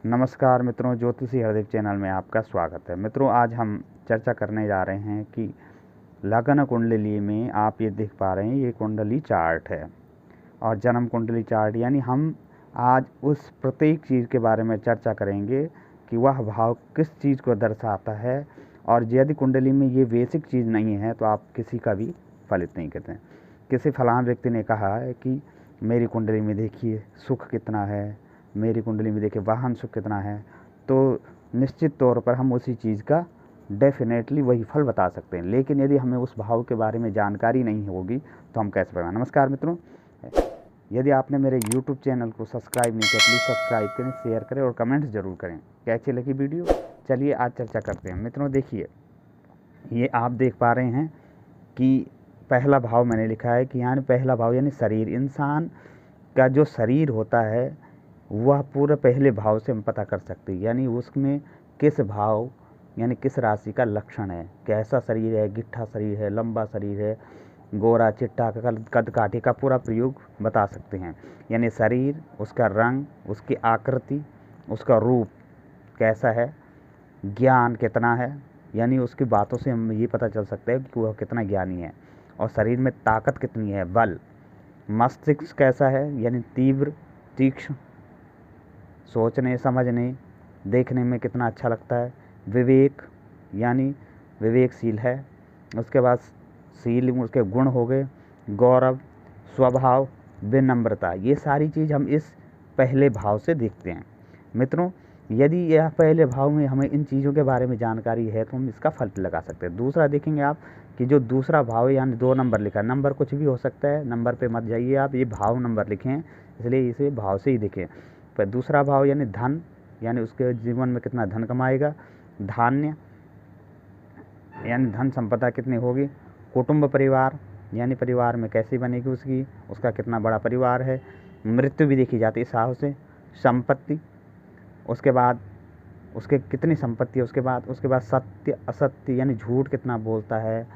नमस्कार मित्रों, ज्योतिषी हरदेव चैनल में आपका स्वागत है। मित्रों, आज हम चर्चा करने जा रहे हैं कि लगन कुंडली में आप ये देख पा रहे हैं, ये कुंडली चार्ट है और जन्म कुंडली चार्ट, यानी हम आज उस प्रत्येक चीज़ के बारे में चर्चा करेंगे कि वह भाव किस चीज़ को दर्शाता है। और यदि कुंडली में ये बेसिक चीज़ नहीं है तो आप किसी का भी फलित नहीं करते हैं। किसी फलां व्यक्ति ने कहा है कि मेरी कुंडली में देखिए सुख कितना है, मेरी कुंडली में देखिए वाहन सुख कितना है, तो निश्चित तौर पर हम उसी चीज़ का डेफिनेटली वही फल बता सकते हैं। लेकिन यदि हमें उस भाव के बारे में जानकारी नहीं होगी तो हम कैसे बताएं। नमस्कार मित्रों, यदि आपने मेरे YouTube चैनल को सब्सक्राइब नहीं किया, प्लीज़ सब्सक्राइब करें, शेयर करें और कमेंट्स ज़रूर करें। कैसी लगी वीडियो, चलिए आज चर्चा करते हैं। मित्रों देखिए, ये आप देख पा रहे हैं कि पहला भाव मैंने लिखा है कि यानी पहला भाव यानी शरीर। इंसान का जो शरीर होता है वह पूरे पहले भाव से हम पता कर सकते हैं, यानी उसमें किस भाव यानी किस राशि का लक्षण है, कैसा शरीर है, गिट्ठा शरीर है, लंबा शरीर है, गोरा चिट्टा कद काठी का पूरा प्रयोग बता सकते हैं। यानी शरीर, उसका रंग, उसकी आकृति, उसका रूप कैसा है, ज्ञान कितना है, यानी उसकी बातों से हम ये पता चल सकता है कि वह कितना ज्ञानी है। और शरीर में ताकत कितनी है, बल। मस्तिष्क कैसा है, यानी तीव्र, तीक्ष्ण, सोचने समझने देखने में कितना अच्छा लगता है। विवेक यानी विवेकशील है। उसके बाद शील, उसके गुण हो गए, गौरव, स्वभाव, विनम्रता। ये सारी चीज़ हम इस पहले भाव से देखते हैं। मित्रों, यदि यह पहले भाव में हमें इन चीज़ों के बारे में जानकारी है तो हम इसका फल लगा सकते हैं। दूसरा देखेंगे आप कि जो दूसरा भाव है, यानी 2 नंबर लिखा है, नंबर कुछ भी हो सकता है, नंबर पे मत जाइए आप, ये भाव नंबर लिखे हैं इसलिए इसे भाव से ही देखें। पर दूसरा भाव यानी धन, यानी उसके जीवन में कितना धन कमाएगा। धान्य यानी धन संपदा कितनी होगी। कुटुंब परिवार, यानी परिवार में कैसी बनेगी उसका कितना बड़ा परिवार है। मृत्यु भी देखी जाती है इस भाव से। संपत्ति, उसके बाद उसके कितनी संपत्ति है, उसके बाद सत्य असत्य, यानी झूठ कितना बोलता है,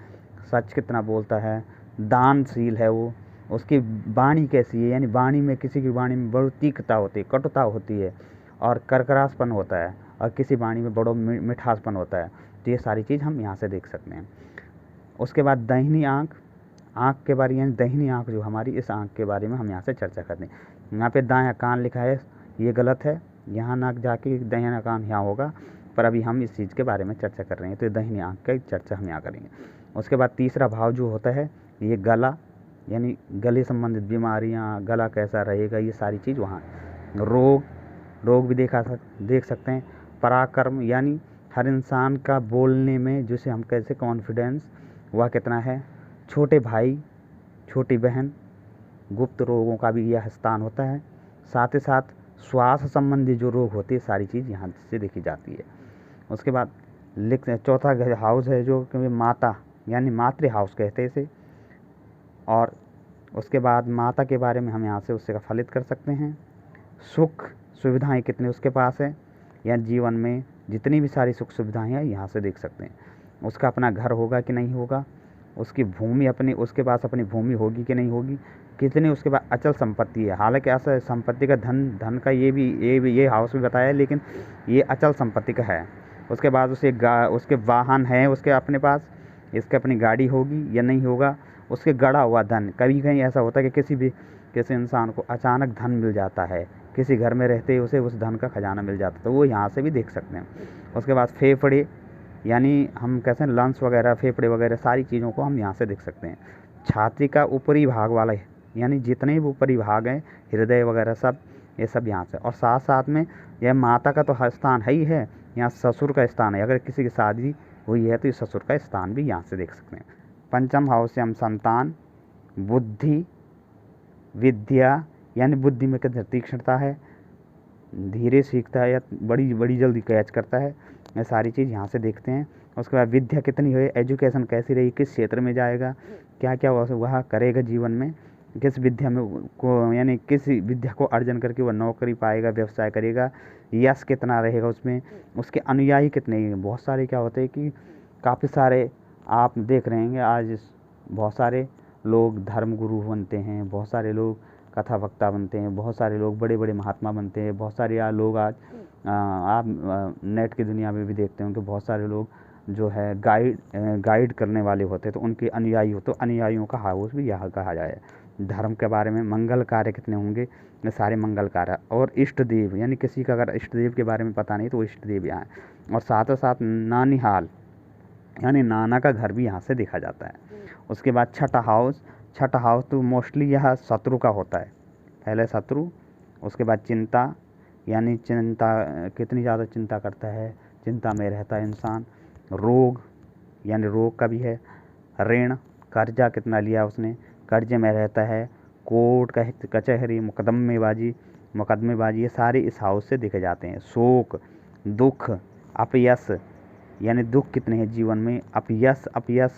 सच कितना बोलता है। दानशील है वो, उसकी वाणी कैसी है, यानी वाणी में किसी की वाणी में बड़ी तीखता होती है, कटुता होती है और करकरासपन होता है, और किसी वाणी में बड़ो मिठासपन होता है। तो ये सारी चीज़ हम यहाँ से देख सकते हैं। उसके बाद दाहिनी आँख के बारे, यानी दाहिनी आँख जो हमारी, इस आँख के बारे में हम यहाँ से चर्चा करते हैं। यहाँ पे दायां कान लिखा है, ये गलत है, यहाँ ना जाके दाहिना कान यहाँ होगा, पर अभी हम इस चीज़ के बारे में चर्चा कर रहे हैं, तो ये दाहिनी आँख की चर्चा हम यहाँ करेंगे। उसके बाद तीसरा भाव जो होता है ये गला, यानी गले संबंधित बीमारियाँ, गला कैसा रहेगा, ये सारी चीज़ वहाँ। रोग भी देख सकते हैं। पराक्रम, यानी हर इंसान का बोलने में जिसे हम कैसे कॉन्फिडेंस वह कितना है। छोटे भाई, छोटी बहन, गुप्त रोगों का भी यह स्थान होता है। साथ ही साथ स्वास्थ्य संबंधी जो रोग होते हैं, सारी चीज़ यहाँ से देखी जाती है। उसके बाद लिखते हैं चौथा हाउस है जो कि माता, यानी मातृ हाउस कहते हैं इसे। और उसके बाद माता के बारे में हम यहाँ से उससे का फलित कर सकते हैं। सुख सुविधाएं कितनी उसके पास है, या जीवन में जितनी भी सारी सुख सुविधाएं हैं यहाँ से देख सकते हैं। उसका अपना घर होगा कि नहीं होगा, उसकी भूमि अपनी, उसके पास अपनी भूमि होगी कि नहीं होगी, कितनी उसके पास अचल संपत्ति है। हालांकि ऐसा संपत्ति का धन का ये हाउस भी बताया है, लेकिन ये अचल संपत्ति का है। उसके बाद उसके वाहन हैं उसके अपने पास, इसके अपनी गाड़ी होगी या नहीं होगा। उसके गड़ा हुआ धन, कभी कहीं ऐसा होता है कि किसी इंसान को अचानक धन मिल जाता है, किसी घर में रहते ही उसे उस धन का खजाना मिल जाता है, तो वो यहाँ से भी देख सकते हैं। उसके बाद फेफड़े, यानी हम कहते हैं लंग्स वगैरह, फेफड़े वगैरह सारी चीज़ों को हम यहाँ से देख सकते हैं। छाती का ऊपरी भाग वाला, यानी जितने भी ऊपरी भाग हैं, हृदय वगैरह सब, ये सब यहाँ से। और साथ साथ में यह माता का तो स्थान है ही है, यहाँ ससुर का स्थान है। अगर किसी की शादी हुई है तो ये ससुर का स्थान भी यहाँ से देख सकते हैं। पंचम हाउस से हम संतान, बुद्धि, विद्या, यानी बुद्धि में कितनी तीक्ष्णता है, धीरे सीखता है या बड़ी जल्दी कैच करता है, ये सारी चीज़ यहाँ से देखते हैं। उसके बाद विद्या कितनी है, एजुकेशन कैसी रही, किस क्षेत्र में जाएगा, क्या क्या वह करेगा जीवन में, किस विद्या में को, यानी किस विद्या को अर्जन करके वह नौकरी पाएगा, व्यवसाय करेगा, यश कितना रहेगा उसमें, उसके अनुयायी कितने। बहुत सारे क्या होते हैं कि काफ़ी सारे आप देख रहे हैं आज बहुत सारे लोग धर्म गुरु बनते हैं, बहुत सारे लोग कथा वक्ता बनते हैं, बहुत सारे लोग बड़े बड़े महात्मा बनते हैं, बहुत सारे लोग आज आप नेट की दुनिया में भी देखते हो कि बहुत सारे लोग जो है गाइड करने वाले होते हैं, तो उनके अनुयायी हो, तो अनुयायियों का हाउस भी यह कहा जाए। धर्म के बारे में मंगल कार्य कितने होंगे, ये सारे मंगल कार्य। और इष्ट देव, यानी किसी का अगर इष्ट देव के बारे में पता नहीं तो वो इष्ट देव यहाँ है। और साथ ही साथ नानिहाल, यानी नाना का घर भी यहाँ से देखा जाता है। उसके बाद छठा हाउस तो मोस्टली यह शत्रु का होता है, पहले शत्रु, उसके बाद चिंता, यानी चिंता, कितनी ज़्यादा चिंता करता है, चिंता में रहता है इंसान। रोग, यानी रोग का भी है। ऋण, कर्जा कितना लिया उसने, कर्जे में रहता है। कोर्ट कचहरी, मुकदमेबाजी, ये सारे इस हाउस से देखे जाते हैं। शोक, दुख, अपयश, यानी दुख कितने हैं जीवन में। अपयश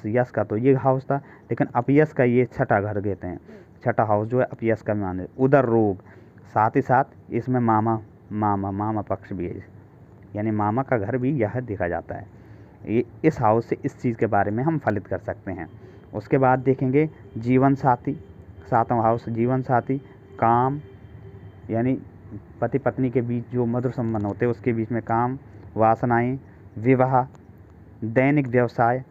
यश का तो ये हाउस था, लेकिन अपयश का ये छठा घर कहते हैं। छठा हाउस जो है अपयश का माने। उदर रोग, साथ ही साथ इसमें मामा पक्ष भी है, यानी मामा का घर भी यह देखा जाता है। ये इस हाउस से इस चीज़ के बारे में हम फलित कर सकते हैं। उसके बाद देखेंगे जीवन साथी, सातवां हाउस जीवन साथी। काम, यानी पति पत्नी के बीच जो मधुर संबंध होते हैं उसके बीच में काम। वासनाएं, विवाह, दैनिक व्यवसाय,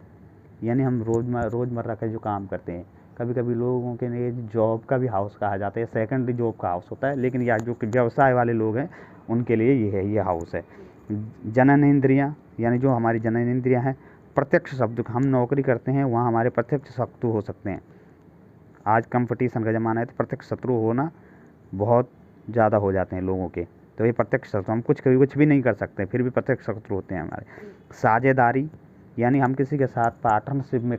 यानी हम रोज़मर्रा का जो काम करते हैं। कभी कभी लोगों के लिए जॉब का भी हाउस कहा जाता है, सेकेंडरी जॉब का हाउस होता है, लेकिन यह जो व्यवसाय वाले लोग हैं उनके लिए ये हाउस है। जनन इंद्रियाँ, यानी जो हमारी जनन इंद्रियाँ हैं। प्रत्यक्ष शब्द, हम नौकरी करते हैं वहाँ हमारे प्रत्यक्ष शत्रु हो सकते हैं। आज कंपटीशन का ज़माना है, तो प्रत्यक्ष शत्रु होना बहुत ज़्यादा हो जाते हैं लोगों के, तो ये प्रत्यक्ष शत्रु, हम कुछ भी नहीं कर सकते फिर भी प्रत्यक्ष शत्रु होते हैं हमारे। साझेदारी, यानी हम किसी के साथ पार्टनरशिप में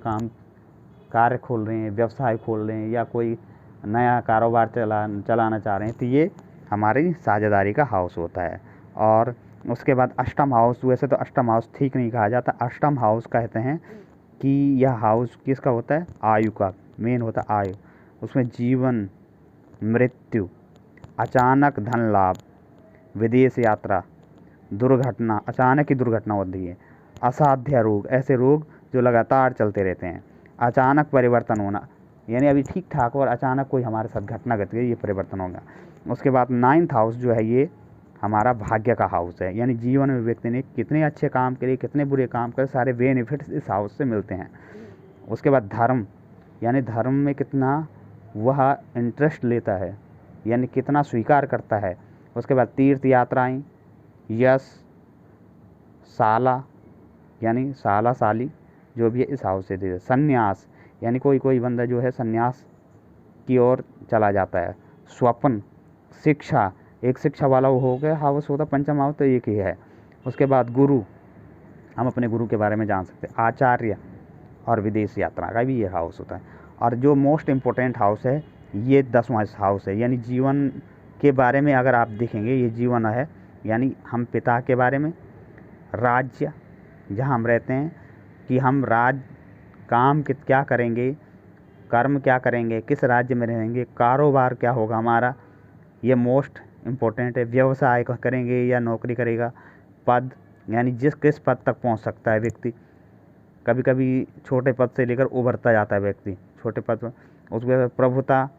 कार्य खोल रहे हैं, व्यवसाय खोल रहे हैं, या कोई नया कारोबार चलाना चाह रहे हैं, तो ये हमारी साझेदारी का हाउस होता है। और उसके बाद अष्टम हाउस, वैसे तो अष्टम हाउस ठीक नहीं कहा जाता, अष्टम हाउस कहते हैं कि यह हाउस किसका होता है, आयु का, मेन होता है आयु। उसमें जीवन, मृत्यु, अचानक धन लाभ, विदेश यात्रा, दुर्घटना, अचानक ही दुर्घटना होती है। असाध्य रोग, ऐसे रोग जो लगातार चलते रहते हैं। अचानक परिवर्तन होना, यानी अभी ठीक ठाक और अचानक कोई हमारे साथ घटना घट गई, ये परिवर्तन होगा। उसके बाद नाइन्थ हाउस जो है ये हमारा भाग्य का हाउस है, यानी जीवन में व्यक्ति ने कितने अच्छे काम करे, कितने बुरे काम करे, सारे बेनिफिट्स इस हाउस से मिलते हैं। उसके बाद धर्म, यानी धर्म में कितना वह इंटरेस्ट लेता है, यानी कितना स्वीकार करता है। उसके बाद तीर्थ यात्राएं, यश, साला, यानी साला साली जो भी है इस हाउस से दे। संन्यास, यानी कोई बंदा जो है संन्यास की ओर चला जाता है। स्वप्न, शिक्षा, एक शिक्षा वाला वो हो गया हाउस होता, पंचम हाउस तो एक ही है। उसके बाद गुरु, हम अपने गुरु के बारे में जान सकते हैं। आचार्य और विदेश यात्रा का भी ये हाउस होता है। और जो मोस्ट इम्पोर्टेंट हाउस है ये 10वां हाउस है, यानी जीवन के बारे में अगर आप देखेंगे ये जीवन है, यानी हम पिता के बारे में। राज्य, जहाँ हम रहते हैं कि हम काम क्या करेंगे, कर्म क्या करेंगे, किस राज्य में रहेंगे, कारोबार क्या होगा हमारा, ये मोस्ट इम्पोर्टेंट है। व्यवसाय करेंगे या नौकरी करेगा। पद, यानी किस पद तक पहुंच सकता है व्यक्ति, कभी कभी छोटे पद से लेकर उभरता जाता है व्यक्ति छोटे पद पर। उसके बाद प्रभुता,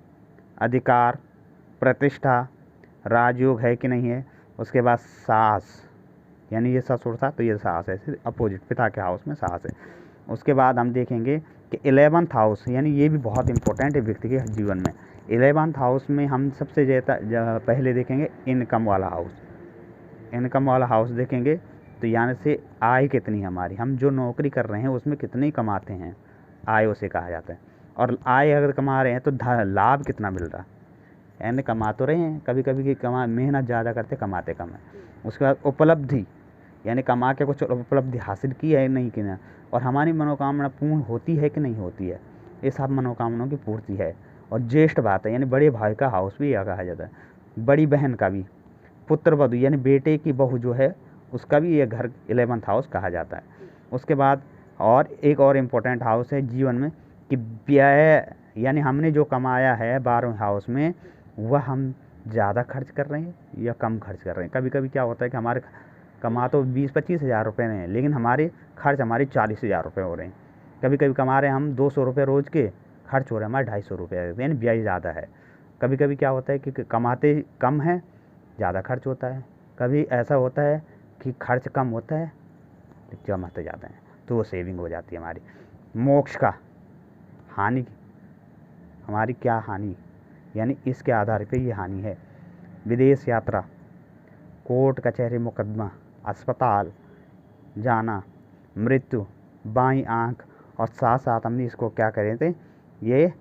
अधिकार, प्रतिष्ठा, राजयोग है कि नहीं है। उसके बाद साहस, यानी ये ससुर था तो ये साहस है, अपोजिट पिता के हाउस में साहस है। उसके बाद हम देखेंगे कि 11th हाउस, यानी ये भी बहुत इंपॉर्टेंट है व्यक्ति के जीवन में। 11th हाउस में हम सबसे ज़्यादा पहले देखेंगे इनकम वाला हाउस। इनकम वाला हाउस देखेंगे तो यानी से आय कितनी है हमारी, हम जो नौकरी कर रहे हैं उसमें कितनी कमाते हैं, आय उसे कहा जाता है। और आय अगर कमा रहे हैं तो लाभ कितना मिल रहा है, यानी कमा तो रहे हैं, कभी कभी मेहनत ज़्यादा करते कमाते कम है। उसके बाद उपलब्धि, यानी कमा के कुछ उपलब्धि हासिल की है नहीं कि ना, और हमारी मनोकामना पूर्ण होती है कि नहीं होती है, ये सब मनोकामनाओं की पूर्ति है। और ज्येष्ठ बात है, यानी बड़े भाई का हाउस भी यह कहा जाता है। बड़ी बहन का भी। पुत्र वधू, यानी बेटे की बहू जो है उसका भी ये घर 11th हाउस कहा जाता है। उसके बाद और एक और इम्पोर्टेंट हाउस है जीवन में कि व्यय, यानी हमने जो कमाया है 12वें हाउस में वह हम ज़्यादा खर्च कर रहे हैं या कम खर्च कर रहे हैं। कभी कभी क्या होता है कि हमारे कमा तो 20-25 हज़ार रुपये में है, लेकिन हमारे खर्च हमारे 40 हज़ार रुपये हो रहे हैं। कभी कभी कमा रहे हैं हम 200 रुपये रोज़ के, खर्च हो रहे हैं हमारे 250 रुपये, यानी व्यय ज़्यादा है। कभी कभी क्या होता है कि कमाते कम हैं, ज़्यादा खर्च होता है, कभी ऐसा होता है कि खर्च कम होता है जमा होते जाते हैं, तो वो सेविंग हो जाती है हमारी। मोक्ष का हानि, हमारी क्या हानि, यानी इसके आधार पे ये हानि है। विदेश यात्रा, कोर्ट कचहरी मुकदमा, अस्पताल जाना, मृत्यु, बाईं आँख, और साथ साथ हमने इसको क्या करे थे, ये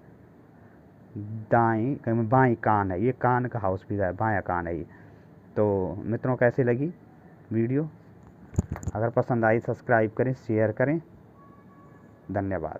दाएं बाईं कान है, ये कान का हाउस भी है, बायां कान है ये। तो मित्रों कैसी लगी वीडियो? अगर पसंद आई सब्सक्राइब करें, शेयर करें। धन्यवाद।